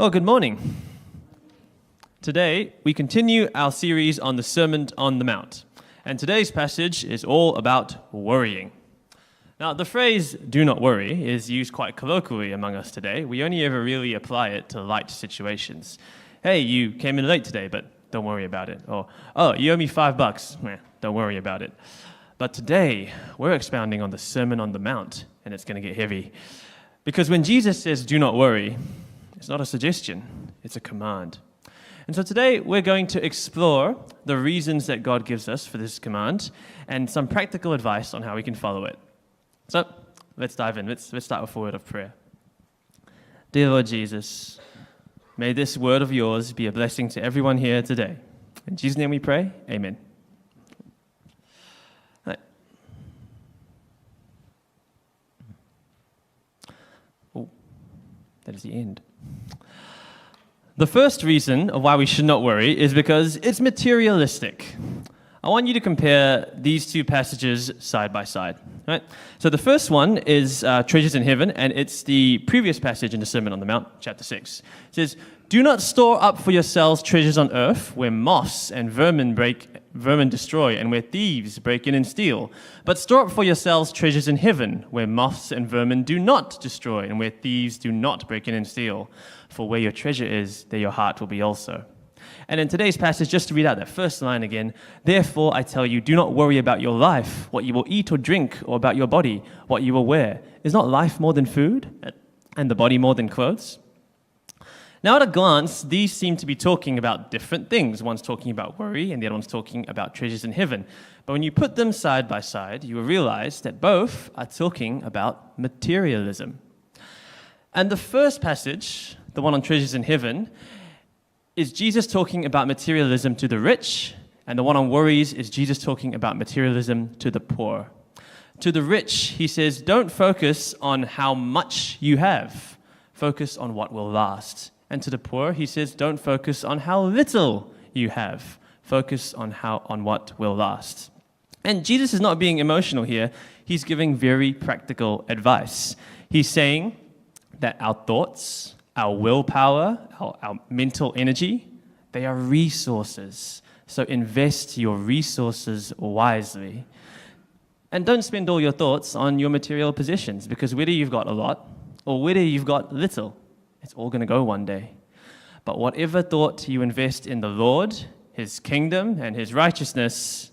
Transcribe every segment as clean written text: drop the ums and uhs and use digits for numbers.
Well, good morning. Today, we continue our series on the Sermon on the Mount. And today's passage is all about worrying. Now, the phrase, do not worry, is used quite colloquially among us today. We only ever really apply it to light situations. Hey, you came in late today, but don't worry about it. Or, oh, you owe me $5. Don't worry about it. But today, we're expounding on the Sermon on the Mount, and it's going to get heavy. Because when Jesus says, do not worry, it's not a suggestion, it's a command. And so today, we're going to explore the reasons that God gives us for this command and some practical advice on how we can follow it. So, let's dive in. Let's start with a word of prayer. Dear Lord Jesus, may this word of yours be a blessing to everyone here today. In Jesus' name we pray, amen. Right. Oh, that is the end. The first reason of why we should not worry is because it's materialistic. I want you to compare these two passages side by side. Right? So the first one is treasures in heaven, and it's the previous passage in the Sermon on the Mount, chapter 6. It says, do not store up for yourselves treasures on earth, where moths and vermin destroy, and where thieves break in and steal. But store up for yourselves treasures in heaven, where moths and vermin do not destroy, and where thieves do not break in and steal. For where your treasure is, there your heart will be also. And in today's passage, just to read out that first line again, therefore I tell you, do not worry about your life, what you will eat or drink, or about your body, what you will wear. Is not life more than food, and the body more than clothes? Now at a glance, these seem to be talking about different things. One's talking about worry, and the other one's talking about treasures in heaven. But when you put them side by side, you will realize that both are talking about materialism. And the first passage, the one on treasures in heaven, is Jesus talking about materialism to the rich, and the one on worries is Jesus talking about materialism to the poor. To the rich, he says, don't focus on how much you have, focus on what will last. And to the poor, he says, don't focus on how little you have, focus on what will last. And Jesus is not being emotional here, he's giving very practical advice. He's saying that our thoughts, our willpower, our mental energy, they are resources. So invest your resources wisely. And don't spend all your thoughts on your material possessions, because whether you've got a lot or whether you've got little, it's all going to go one day. But whatever thought you invest in the Lord, His kingdom, and His righteousness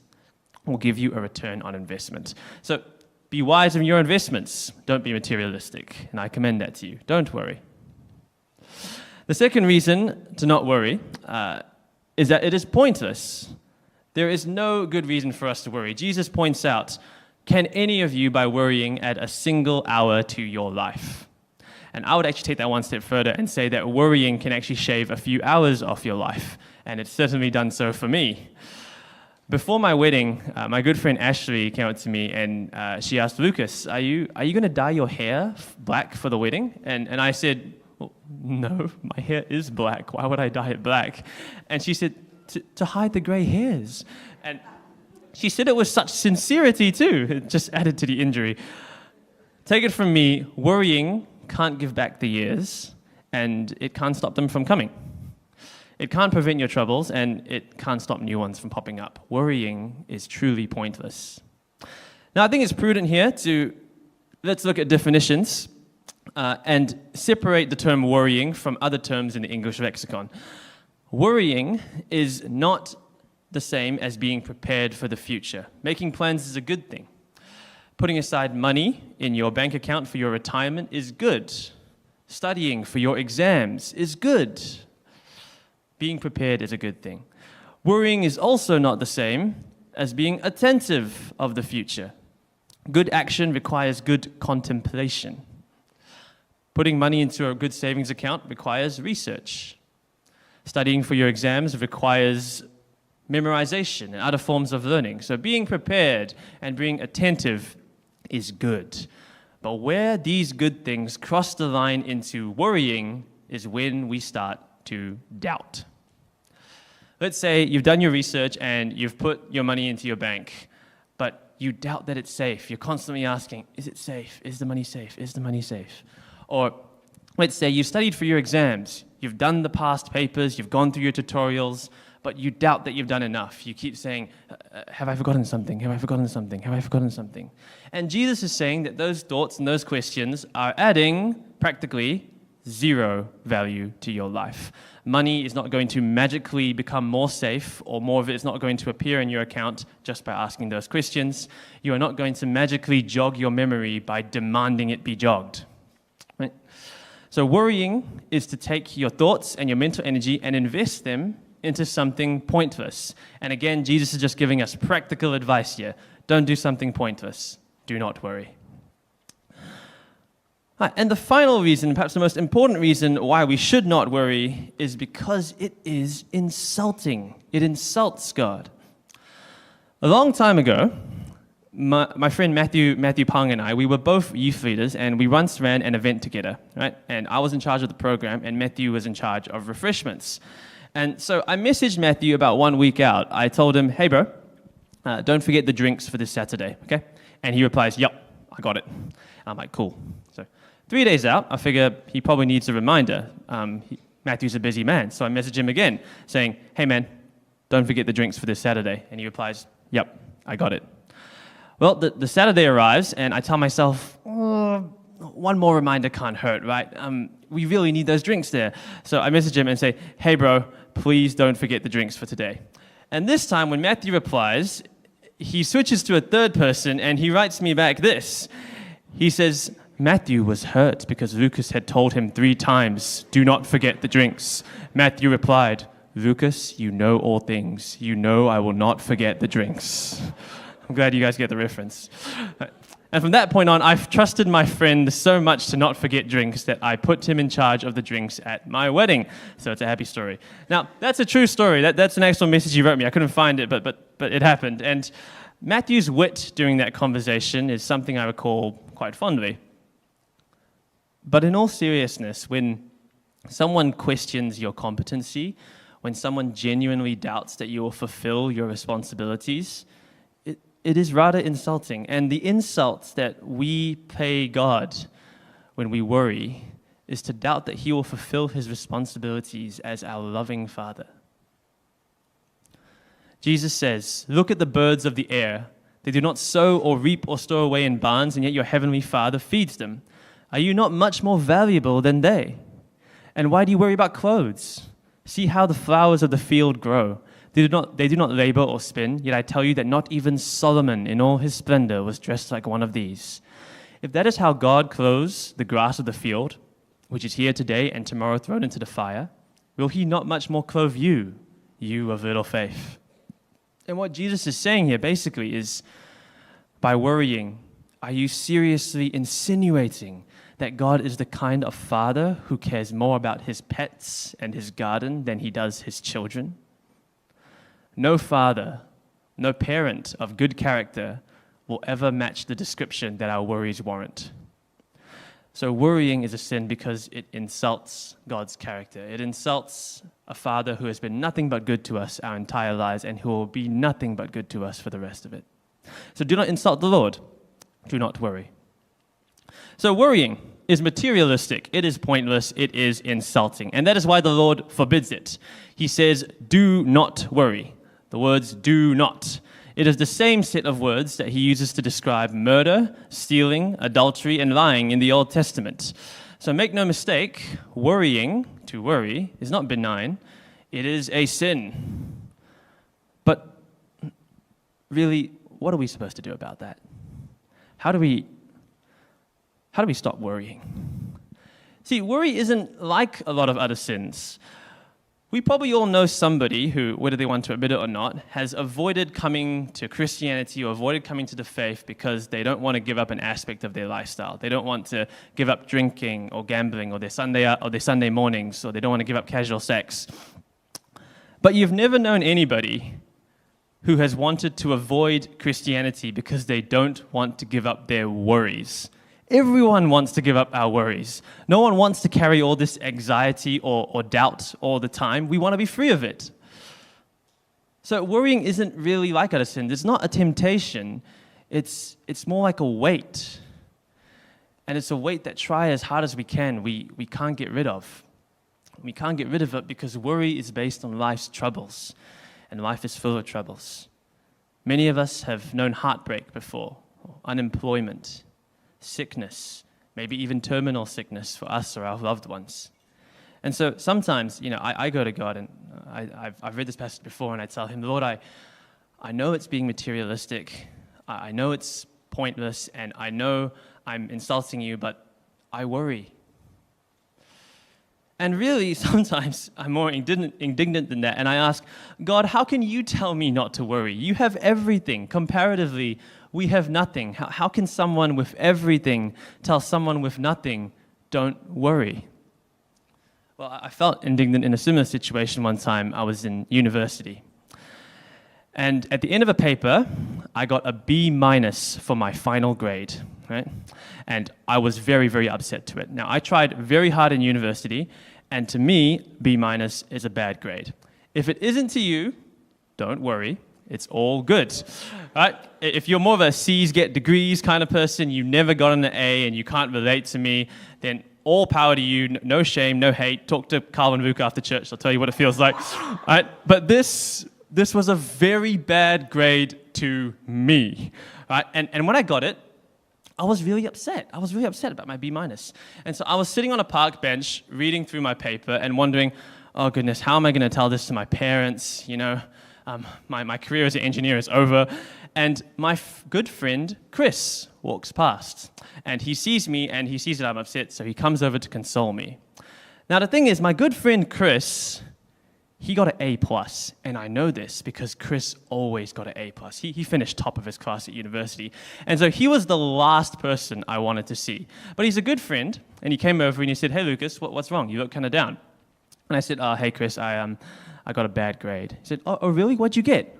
will give you a return on investment. So be wise in your investments. Don't be materialistic. And I commend that to you. Don't worry. The second reason to not worry is that it is pointless. There is no good reason for us to worry. Jesus points out, can any of you, by worrying, add a single hour to your life? And I would actually take that one step further and say that worrying can actually shave a few hours off your life. And it's certainly done so for me. Before my wedding, my good friend Ashley came up to me and she asked, Lucas, are you going to dye your hair black for the wedding? And I said, well, no, my hair is black. Why would I dye it black? And she said, to hide the gray hairs. And she said it with such sincerity too. It just added to the injury. Take it from me, worrying can't give back the years, and it can't stop them from coming. It can't prevent your troubles, and it can't stop new ones from popping up. Worrying is truly pointless. Now, I think it's prudent here let's look at definitions and separate the term worrying from other terms in the English lexicon. Worrying is not the same as being prepared for the future. Making plans is a good thing. Putting aside money in your bank account for your retirement is good. Studying for your exams is good. Being prepared is a good thing. Worrying is also not the same as being attentive of the future. Good action requires good contemplation. Putting money into a good savings account requires research. Studying for your exams requires memorization and other forms of learning. So being prepared and being attentive is good. But where these good things cross the line into worrying is when we start to doubt. Let's say you've done your research and you've put your money into your bank, but you doubt that it's safe. You're constantly asking, is it safe? Is the money safe? Is the money safe? Or Let's say you studied for your exams, you've done the past papers, you've gone through your tutorials, but you doubt that you've done enough. You keep saying, have I forgotten something? Have I forgotten something? Have I forgotten something? And Jesus is saying that those thoughts and those questions are adding practically zero value to your life. Money is not going to magically become more safe, or more of it is not going to appear in your account just by asking those questions. You are not going to magically jog your memory by demanding it be jogged. Right? So worrying is to take your thoughts and your mental energy and invest them into something pointless. And again, Jesus is just giving us practical advice here. Don't do something pointless. Do not worry. And the final reason, perhaps the most important reason why we should not worry, is because it is insulting. It insults God. A long time ago, my friend Matthew Pang and I, we were both youth leaders, and we once ran an event together, right? And I was in charge of the program, and Matthew was in charge of refreshments. And so I messaged Matthew about 1 week out. I told him, hey bro, don't forget the drinks for this Saturday, okay? And he replies, yep, I got it. I'm like, cool. So 3 days out, I figure he probably needs a reminder. Matthew's a busy man, so I message him again, saying, hey man, don't forget the drinks for this Saturday. And he replies, yep, I got it. Well, the Saturday arrives, and I tell myself, one more reminder can't hurt, right? We really need those drinks there. So I message him and say, hey bro, please don't forget the drinks for today. And this time, when Matthew replies, he switches to a third person, and he writes me back this. He says, Matthew was hurt because Lucas had told him 3 times, do not forget the drinks. Matthew replied, Lucas, you know all things. You know I will not forget the drinks. I'm glad you guys get the reference. And from that point on, I've trusted my friend so much to not forget drinks that I put him in charge of the drinks at my wedding. So it's a happy story. Now, that's a true story. That's an actual message he wrote me. I couldn't find it, but it happened. And Matthew's wit during that conversation is something I recall quite fondly. But in all seriousness, when someone questions your competency, when someone genuinely doubts that you will fulfill your responsibilities, it is rather insulting. And the insult that we pay God when we worry is to doubt that he will fulfill his responsibilities as our loving Father. Jesus says, look at the birds of the air. They do not sow or reap or store away in barns, and yet your heavenly Father feeds them. Are you not much more valuable than they? And why do you worry about clothes? See how the flowers of the field grow. They do not labor or spin, yet I tell you that not even Solomon in all his splendor was dressed like one of these. If that is how God clothes the grass of the field, which is here today and tomorrow thrown into the fire, will he not much more clothe you, you of little faith? And what Jesus is saying here basically is, by worrying, are you seriously insinuating that God is the kind of father who cares more about his pets and his garden than he does his children? No father, no parent of good character will ever match the description that our worries warrant. So worrying is a sin because it insults God's character. It insults a father who has been nothing but good to us our entire lives and who will be nothing but good to us for the rest of it. So do not insult the Lord. Do not worry. So worrying is materialistic. It is pointless. It is insulting. And that is why the Lord forbids it. He says, do not worry. The words do not. It is the same set of words that he uses to describe murder, stealing, adultery, and lying in the Old Testament. So make no mistake, worrying, to worry, is not benign. It is a sin. But really, what are we supposed to do about that? How do we stop worrying? See, worry isn't like a lot of other sins. We probably all know somebody who, whether they want to admit it or not, has avoided coming to Christianity or avoided coming to the faith because they don't want to give up an aspect of their lifestyle. They don't want to give up drinking or gambling or their Sunday mornings, or they don't want to give up casual sex. But you've never known anybody who has wanted to avoid Christianity because they don't want to give up their worries. Everyone wants to give up our worries. No one wants to carry all this anxiety or doubt all the time. We want to be free of it. So worrying isn't really like other sins. It's not a temptation. It's more like a weight. And it's a weight that try as hard as we can, we can't get rid of. We can't get rid of it because worry is based on life's troubles, and life is full of troubles. Many of us have known heartbreak before, or unemployment, sickness, maybe even terminal sickness for us or our loved ones. And so sometimes, I go to God, and I've read this passage before, and I tell him, Lord, I know it's being materialistic, I know it's pointless, and I know I'm insulting you, but I worry. And really, sometimes I'm more indignant than that, and I ask, God, how can you tell me not to worry? You have everything. Comparatively, we have nothing. How can someone with everything tell someone with nothing, don't worry? Well, I felt indignant in a similar situation one time. I was in university. And at the end of a paper, I got a B- for my final grade, right? And I was very, very upset to it. Now, I tried very hard in university, and to me, B- is a bad grade. If it isn't to you, don't worry. It's all good, right? If you're more of a C's get degrees kind of person, you never got an A and you can't relate to me, then all power to you, no shame, no hate. Talk to Calvin Vuk after church, I'll tell you what it feels like. Right? But this was a very bad grade to me, right? And when I got it, I was really upset. I was really upset about my B-. And so I was sitting on a park bench reading through my paper and wondering, oh goodness, how am I going to tell this to my parents? My career as an engineer is over. And my good friend, Chris, walks past. And he sees me, and he sees that I'm upset, so he comes over to console me. Now, the thing is, my good friend, Chris, he got an A+, and I know this because Chris always got an A+. He finished top of his class at university. And so he was the last person I wanted to see. But he's a good friend, and he came over and he said, hey, Lucas, what's wrong? You look kind of down. And I said, hey, Chris, I got a bad grade. He said, oh really? What'd you get?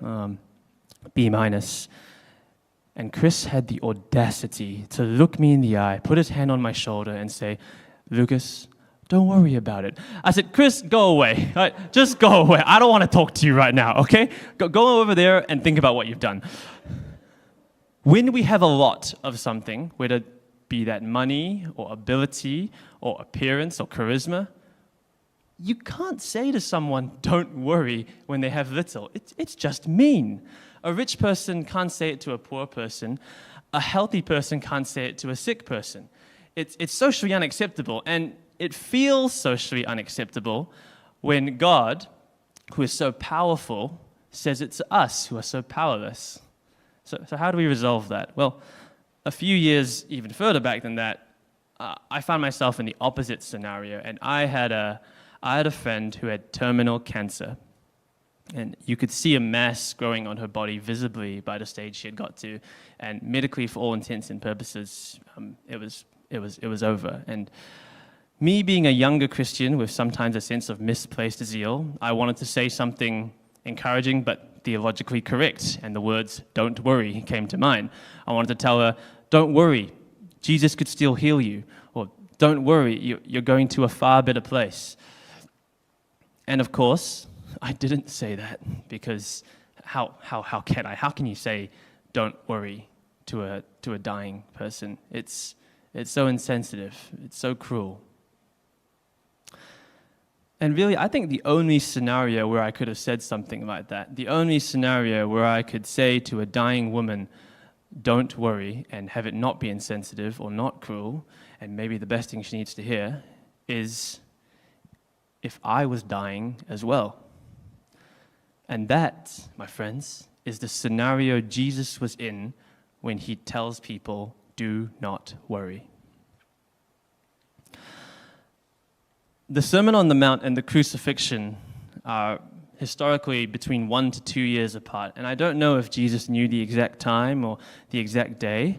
B-. And Chris had the audacity to look me in the eye, put his hand on my shoulder, and say, Lucas, don't worry about it. I said, Chris, go away. Right? Just go away. I don't want to talk to you right now, okay? Go over there and think about what you've done. When we have a lot of something, whether it be that money or ability or appearance or charisma, you can't say to someone, don't worry, when they have little. It's just mean. A rich person can't say it to a poor person. A healthy person can't say it to a sick person. It's socially unacceptable, and it feels socially unacceptable when God, who is so powerful, says it to us who are so powerless. So how do we resolve that? Well, a few years even further back than that, I found myself in the opposite scenario, and I had a friend who had terminal cancer. And you could see a mass growing on her body visibly by the stage she had got to. And medically, for all intents and purposes, it was over. And me being a younger Christian with sometimes a sense of misplaced zeal, I wanted to say something encouraging but theologically correct. And the words, don't worry, came to mind. I wanted to tell her, don't worry, Jesus could still heal you. Or don't worry, you're going to a far better place. And of course, I didn't say that because how can I? How can you say, don't worry to a dying person? It's so insensitive. It's so cruel. And really, I think the only scenario where I could have said something like that, the only scenario where I could say to a dying woman, don't worry, and have it not be insensitive or not cruel, and maybe the best thing she needs to hear, is if I was dying as well. And that, my friends, is the scenario Jesus was in when he tells people, do not worry. The Sermon on the Mount and the crucifixion are historically between 1 to 2 years apart. And I don't know if Jesus knew the exact time or the exact day,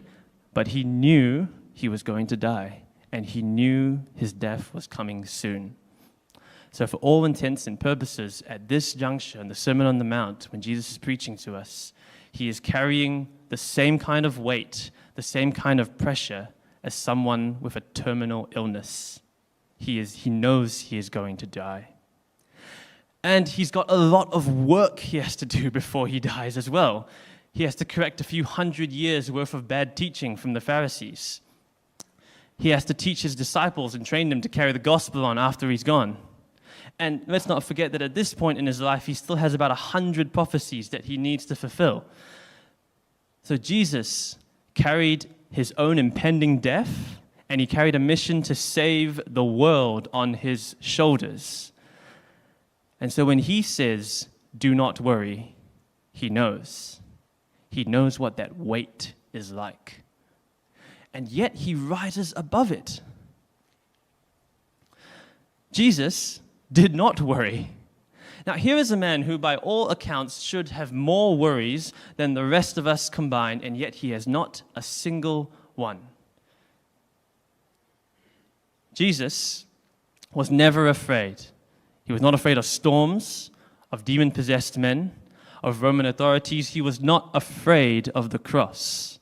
but he knew he was going to die, and he knew his death was coming soon. So for all intents and purposes, at this juncture in the Sermon on the Mount, when Jesus is preaching to us, he is carrying the same kind of weight, the same kind of pressure as someone with a terminal illness. He knows he is going to die. And he's got a lot of work he has to do before he dies as well. He has to correct a few hundred years worth of bad teaching from the Pharisees. he has to teach his disciples and train them to carry the gospel on after he's gone. And let's not forget that at this point in his life, he still has about 100 prophecies that he needs to fulfill. So Jesus carried his own impending death, and he carried a mission to save the world on his shoulders. And so when he says, "Do not worry," he knows. He knows what that weight is like. And yet he rises above it. Jesus did not worry. Now, here is a man who, by all accounts, should have more worries than the rest of us combined, and yet he has not a single one. Jesus was never afraid. He was not afraid of storms, of demon-possessed men, of Roman authorities. He was not afraid of the cross.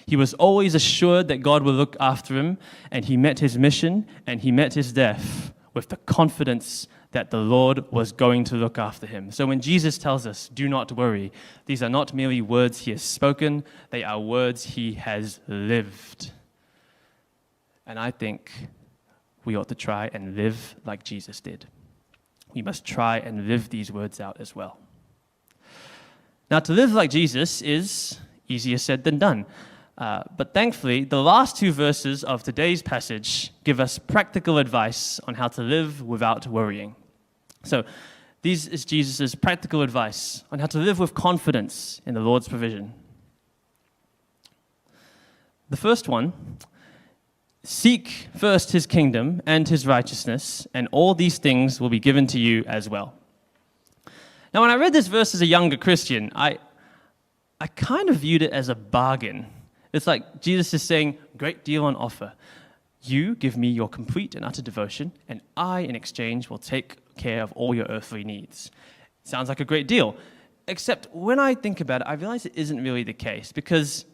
He was always assured that God will look after him, and he met his mission and he met his death with the confidence that the Lord was going to look after him. So when Jesus tells us, "Do not worry," these are not merely words he has spoken, they are words he has lived. And I think we ought to try and live like Jesus did. We must try and live these words out as well. Now, to live like Jesus is easier said than done. But thankfully, the last two verses of today's passage give us practical advice on how to live without worrying. So, this is Jesus' practical advice on how to live with confidence in the Lord's provision. The first one, seek first his kingdom and his righteousness, and all these things will be given to you as well. Now, when I read this verse as a younger Christian, I kind of viewed it as a bargain. It's like Jesus is saying, great deal on offer. You give me your complete and utter devotion, and I, in exchange, will take care of all your earthly needs. Sounds like a great deal. Except when I think about it, I realize it isn't really the case. Because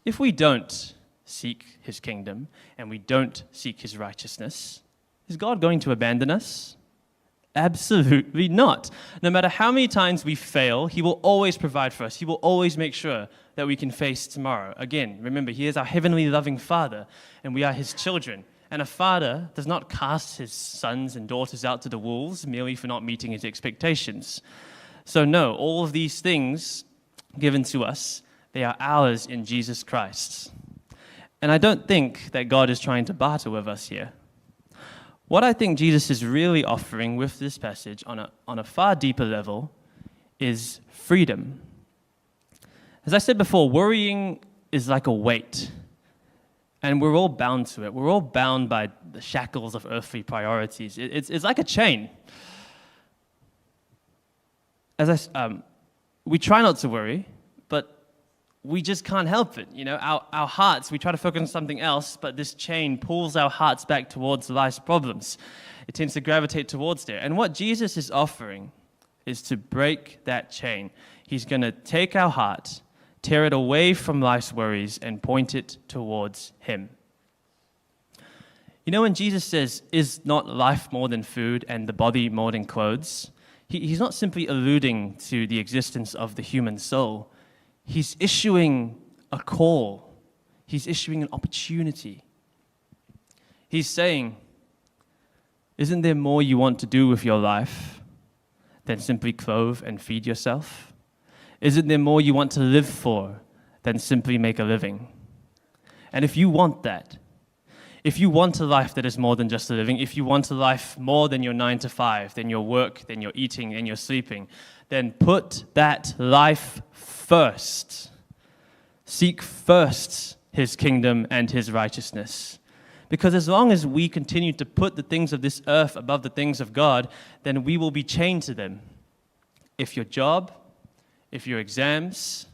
if we don't seek his kingdom, and we don't seek his righteousness, is God going to abandon us? Absolutely not. No matter how many times we fail, he will always provide for us. He will always make sure that we can face tomorrow. Again, remember, he is our heavenly loving Father, and we are his children. And a father does not cast his sons and daughters out to the wolves merely for not meeting his expectations. So no, all of these things given to us, they are ours in Jesus Christ. And I don't think that God is trying to barter with us here. What I think Jesus is really offering with this passage on a far deeper level is freedom. As I said before, worrying is like a weight, and we're all bound to it. We're all bound by the shackles of earthly priorities. It's like a chain. We try not to worry, but we just can't help it. You know, our hearts, we try to focus on something else, but this chain pulls our hearts back towards life's problems. It tends to gravitate towards there. And what Jesus is offering is to break that chain. He's going to take our heart, tear it away from life's worries, and point it towards him. You know, when Jesus says, "Is not life more than food and the body more than clothes?" He's not simply alluding to the existence of the human soul. He's issuing a call. He's issuing an opportunity. He's saying, isn't there more you want to do with your life than simply clothe and feed yourself? Isn't there more you want to live for than simply make a living? And if you want that, if you want a life that is more than just a living, if you want a life more than your 9 to 5, than your work, than your eating, and your sleeping, then put that life first. Seek first his kingdom and his righteousness. Because as long as we continue to put the things of this earth above the things of God, then we will be chained to them. If your job, if your exams,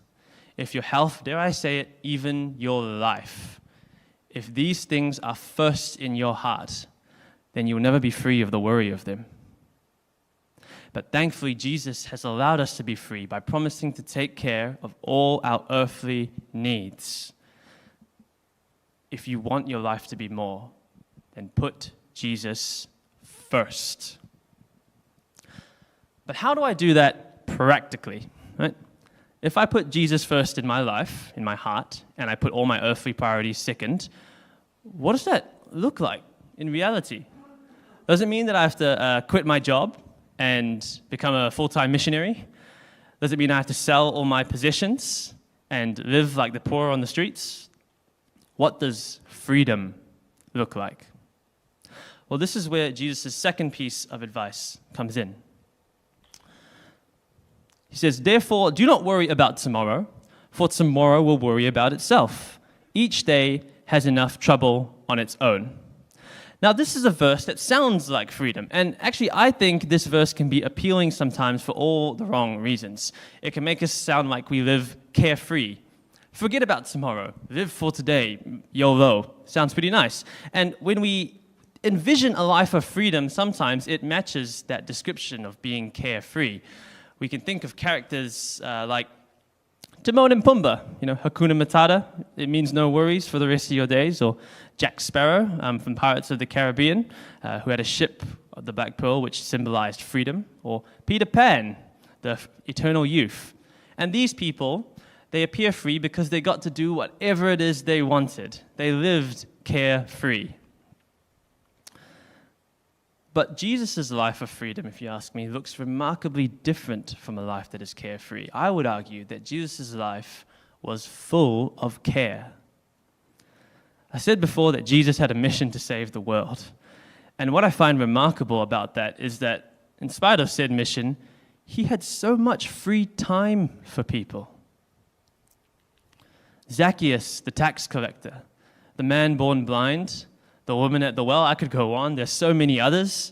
if your health, dare I say it, even your life, if these things are first in your heart, then you'll never be free of the worry of them. But thankfully, Jesus has allowed us to be free by promising to take care of all our earthly needs. If you want your life to be more, then put Jesus first. But how do I do that practically? Right? If I put Jesus first in my life, in my heart, and I put all my earthly priorities second, what does that look like in reality? Does it mean that I have to quit my job and become a full-time missionary? Does it mean I have to sell all my possessions and live like the poor on the streets? What does freedom look like? Well, this is where Jesus' second piece of advice comes in. He says, "Therefore, do not worry about tomorrow, for tomorrow will worry about itself. Each day has enough trouble on its own." Now, this is a verse that sounds like freedom. And actually, I think this verse can be appealing sometimes for all the wrong reasons. It can make us sound like we live carefree. Forget about tomorrow. Live for today. YOLO. Sounds pretty nice. And when we envision a life of freedom, sometimes it matches that description of being carefree. We can think of characters like Timon and Pumbaa, Hakuna Matata, it means no worries for the rest of your days, or Jack Sparrow from Pirates of the Caribbean, who had a ship, the Black Pearl, which symbolized freedom, or Peter Pan, the eternal youth. And these people, they appear free because they got to do whatever it is they wanted. They lived carefree. But Jesus' life of freedom, if you ask me, looks remarkably different from a life that is carefree. I would argue that Jesus' life was full of care. I said before that Jesus had a mission to save the world. And what I find remarkable about that is that, in spite of said mission, he had so much free time for people. Zacchaeus, the tax collector, the man born blind, the woman at the well, I could go on, there's so many others.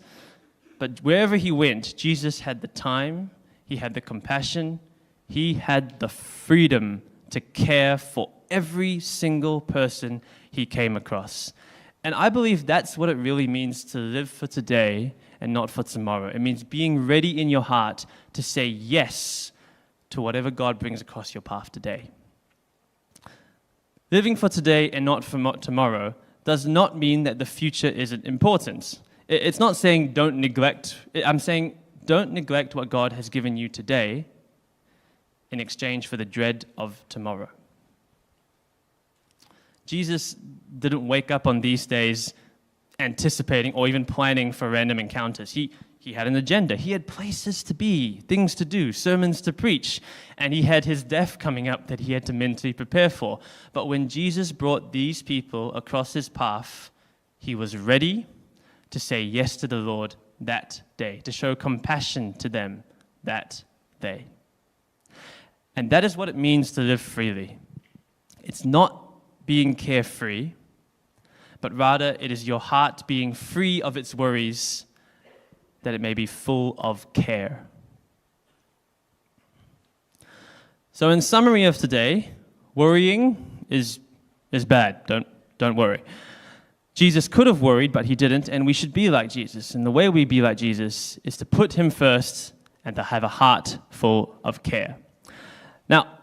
But wherever he went, Jesus had the time, he had the compassion, he had the freedom to care for every single person he came across. And I believe that's what it really means to live for today and not for tomorrow. It means being ready in your heart to say yes to whatever God brings across your path today. Living for today and not for tomorrow does not mean that the future isn't important. It's not saying don't neglect. I'm saying don't neglect what God has given you today in exchange for the dread of tomorrow. Jesus didn't wake up on these days anticipating or even planning for random encounters. He had an agenda. He had places to be, things to do, sermons to preach, and he had his death coming up that he had to mentally prepare for. But when Jesus brought these people across his path, he was ready to say yes to the Lord that day, to show compassion to them that day. And that is what it means to live freely. It's not being carefree, but rather it is your heart being free of its worries, that it may be full of care. So in summary of today, worrying is bad. Don't worry. Jesus could have worried, but he didn't, and we should be like Jesus. And the way we be like Jesus is to put him first and to have a heart full of care. Now,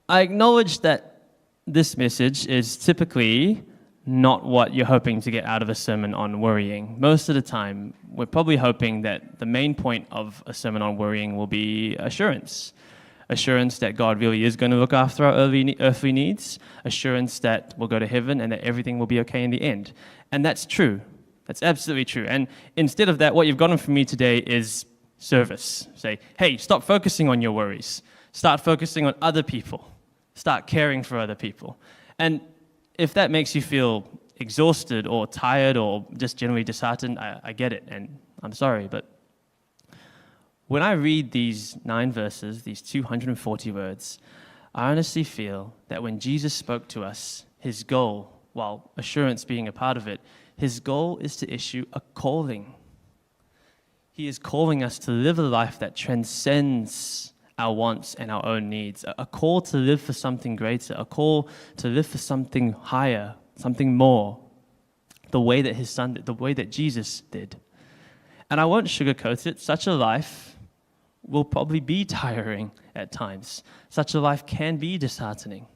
I acknowledge that this message is typically not what you're hoping to get out of a sermon on worrying. Most of the time, we're probably hoping that the main point of a sermon on worrying will be assurance. Assurance that God really is going to look after our earthly needs. Assurance that we'll go to heaven and that everything will be okay in the end. And that's true. That's absolutely true. And instead of that, what you've gotten from me today is service. Say, hey, stop focusing on your worries. Start focusing on other people. Start caring for other people. And if that makes you feel exhausted or tired or just generally disheartened, I get it, and I'm sorry, but when I read these 9 verses, these 240 words, I honestly feel that when Jesus spoke to us, his goal, while assurance being a part of it, his goal is to issue a calling. He is calling us to live a life that transcends our wants and our own needs, a call to live for something greater, a call to live for something higher, something more, the way that his son did, the way that Jesus did. And I won't sugarcoat it, such a life will probably be tiring at times. Such a life can be disheartening.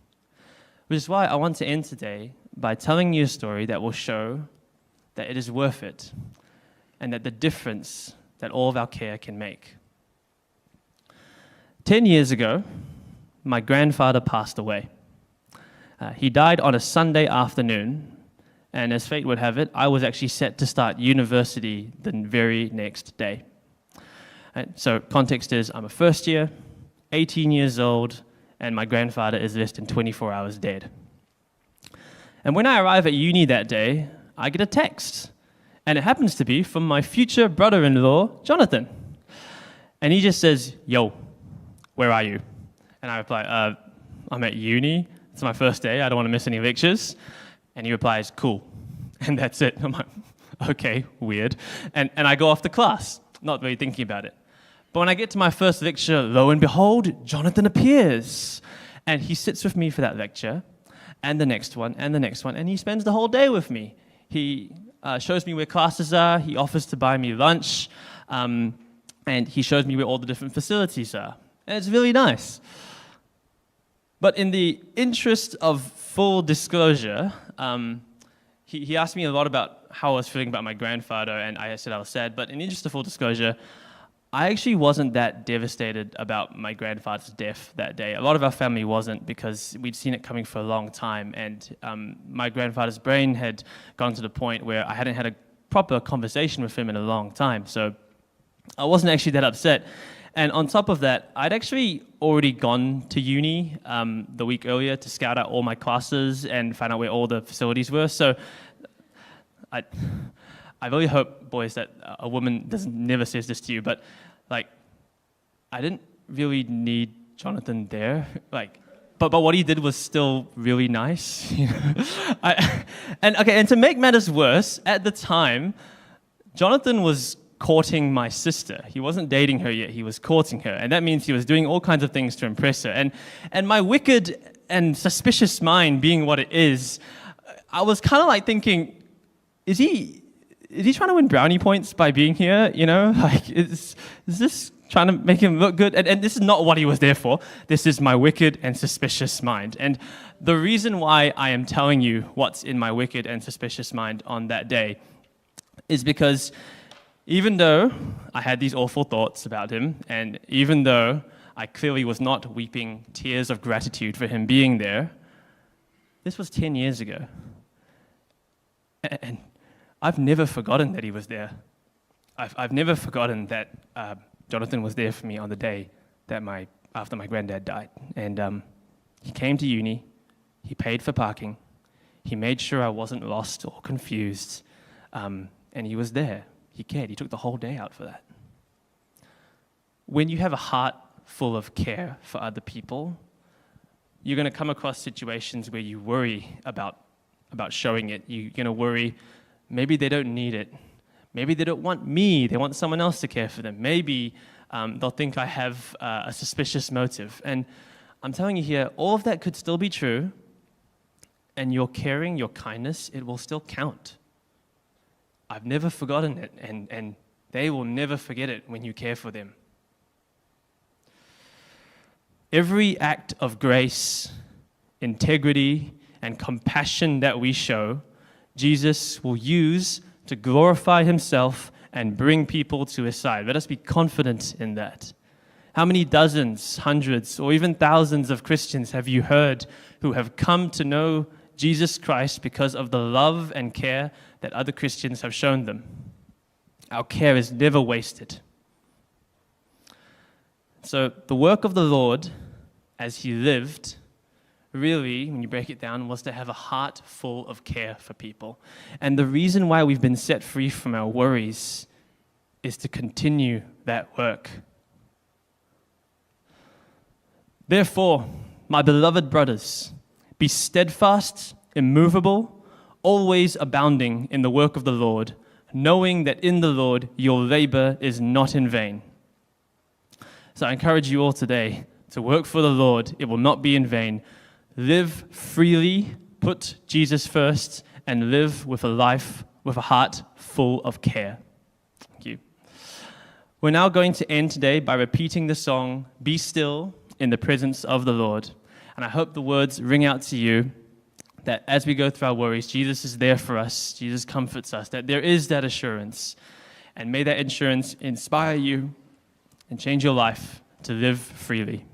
Which is why I want to end today by telling you a story that will show that it is worth it and that the difference that all of our care can make. 10 years ago, my grandfather passed away. He died on a Sunday afternoon, And as fate would have it, I was actually set to start university the very next day. Right, so context is, I'm a first year, 18 years old, and my grandfather is less than 24 hours dead. And when I arrive at uni that day, I get a text. And it happens to be from my future brother-in-law, Jonathan. And he just says, "Yo, where are you?" And I reply, "I'm at uni. It's my first day. I don't want to miss any lectures." And he replies, "Cool." And that's it. I'm like, okay, weird. And I go off to class, not really thinking about it. But when I get to my first lecture, lo and behold, Jonathan appears. And he sits with me for that lecture, and the next one, and the next one, and he spends the whole day with me. He shows me where classes are, he offers to buy me lunch, and he shows me where all the different facilities are. And it's really nice. But in the interest of full disclosure, he asked me a lot about how I was feeling about my grandfather, and I said I was sad. But in the interest of full disclosure, I actually wasn't that devastated about my grandfather's death that day. A lot of our family wasn't, because we'd seen it coming for a long time, and my grandfather's brain had gone to the point where I hadn't had a proper conversation with him in a long time. So I wasn't actually that upset. And on top of that, I'd actually already gone to uni the week earlier to scout out all my classes and find out where all the facilities were. So I really hope, boys, that a woman never says this to you, but like, I didn't really need Jonathan there. Like, but what he did was still really nice. You know? And to make matters worse, at the time, Jonathan was courting my sister. He wasn't dating her yet, he was courting her. And that means he was doing all kinds of things to impress her. And my wicked and suspicious mind being what it is, I was kind of like thinking, is he trying to win brownie points by being here? You know, like, is this trying to make him look good? And this is not what he was there for. This is my wicked and suspicious mind. And the reason why I am telling you what's in my wicked and suspicious mind on that day is because even though I had these awful thoughts about him, and even though I clearly was not weeping tears of gratitude for him being there, this was 10 years ago. And I've never forgotten that he was there. I've never forgotten that Jonathan was there for me on the day that after my granddad died. And he came to uni, he paid for parking, he made sure I wasn't lost or confused, and he was there. He cared. He took the whole day out for that. When you have a heart full of care for other people, you're going to come across situations where you worry about showing it. You're going to worry, maybe they don't need it. Maybe they don't want me. They want someone else to care for them. Maybe they'll think I have a suspicious motive. And I'm telling you here, all of that could still be true, and your caring, your kindness, it will still count. I've never forgotten it, and they will never forget it when you care for them. Every act of grace, integrity, and compassion that we show, Jesus will use to glorify himself and bring people to his side. Let us be confident in that. How many dozens, hundreds, or even thousands of Christians have you heard who have come to know Jesus Christ because of the love and care that other Christians have shown them? Our care is never wasted. So the work of the Lord as he lived, really, when you break it down, was to have a heart full of care for people. And the reason why we've been set free from our worries is to continue that work. Therefore, my beloved brothers, be steadfast, immovable, always abounding in the work of the Lord, knowing that in the Lord your labor is not in vain. So I encourage you all today to work for the Lord. It will not be in vain. Live freely, put Jesus first, and live with a life, with a heart full of care. Thank you. We're now going to end today by repeating the song, Be Still in the Presence of the Lord. And I hope the words ring out to you, that as we go through our worries, Jesus is there for us. Jesus comforts us, that there is that assurance. And may that assurance inspire you and change your life to live freely.